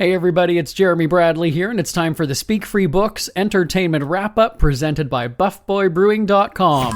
Hey everybody, it's Jeremy Bradley here, and it's time for the Speak Free Books Entertainment Wrap-Up presented by BuffBoyBrewing.com.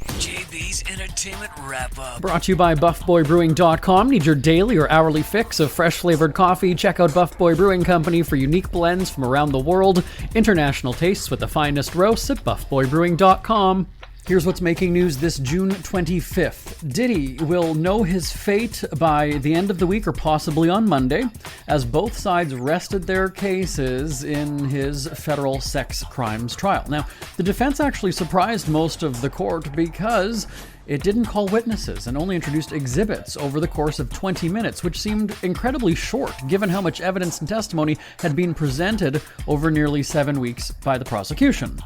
JB's Entertainment Wrap-Up. Brought to you by BuffBoyBrewing.com. Need your daily or hourly fix of fresh-flavored coffee? Check out Buff Boy Brewing Company for unique blends from around the world. International tastes with the finest roasts at BuffBoyBrewing.com. Here's what's making news this June 25th. Diddy will know his fate by the end of the week or possibly on Monday, as both sides rested their cases in his federal sex crimes trial. Now, the defense actually surprised most of the court because it didn't call witnesses and only introduced exhibits over the course of 20 minutes, which seemed incredibly short given how much evidence and testimony had been presented over nearly 7 weeks by the prosecution.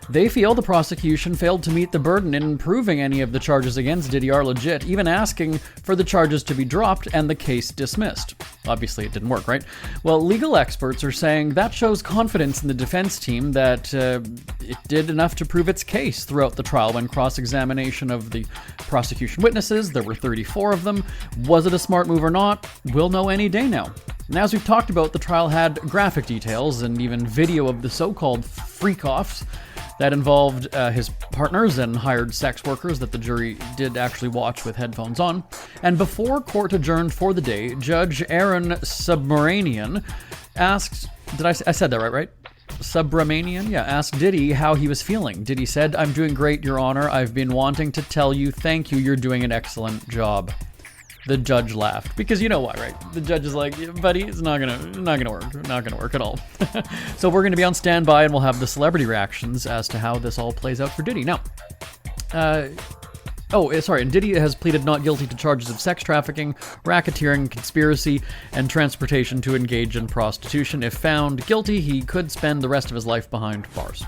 They feel the prosecution failed to meet the burden in proving any of the charges against Diddy are legit, even asking for the charges to be dropped and the case dismissed. Obviously, it didn't work, right? Well, legal experts are saying that shows confidence in the defense team that it did enough to prove its case throughout the trial when cross-examination of the prosecution witnesses. There were 34 of them. Was it a smart move or not? We'll know any day now. And as we've talked about, the trial had graphic details and even video of the so-called freak-offs that involved his partners and hired sex workers that the jury did actually watch with headphones on. And before court adjourned for the day, Judge Aaron Subramanian asked, I said that right? Subramanian? Yeah, asked Diddy how he was feeling. Diddy said, "I'm doing great, Your Honor. I've been wanting to tell you thank you. You're doing an excellent job." The judge laughed, because you know why, right? The judge is like, "Yeah, buddy, it's not gonna work. Not gonna work at all." So we're gonna be on standby, and we'll have the celebrity reactions as to how this all plays out for Diddy. Now, and Diddy has pleaded not guilty to charges of sex trafficking, racketeering, conspiracy, and transportation to engage in prostitution. If found guilty, he could spend the rest of his life behind bars.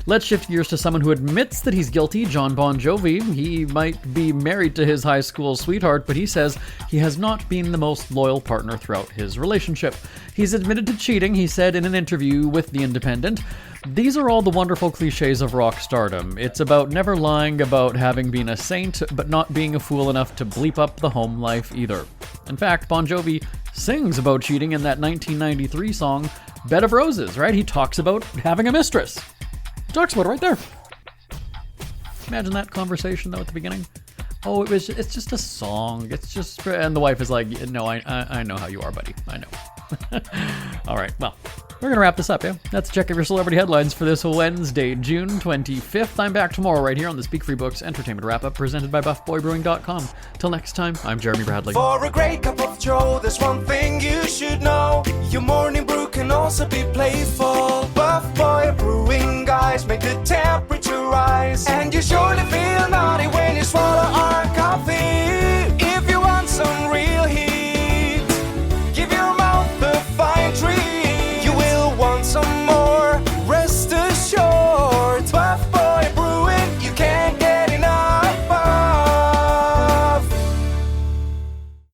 Let's shift gears to someone who admits that he's guilty, Jon Bon Jovi. He might be married to his high school sweetheart, but he says he has not been the most loyal partner throughout his relationship. He's admitted to cheating, he said in an interview with The Independent. "These are all the wonderful cliches of rock stardom. It's about never lying about having been a saint, but not being a fool enough to bleep up the home life either." In fact, Bon Jovi sings about cheating in that 1993 song, Bed of Roses, right? He talks about having a mistress. Talks about it right there. Imagine that conversation though at the beginning. "Oh, it's just a song. It's just," and the wife is like, "No, I know how you are, buddy. I know." All right, well, we're gonna wrap this up, yeah? Let's check out your celebrity headlines for this Wednesday, June 25th. I'm back tomorrow right here on the Speak Free Books Entertainment Wrap-Up presented by BuffBoyBrewing.com. Till next time, I'm Jeremy Bradley. For a great cup of joe, there's one thing you should know.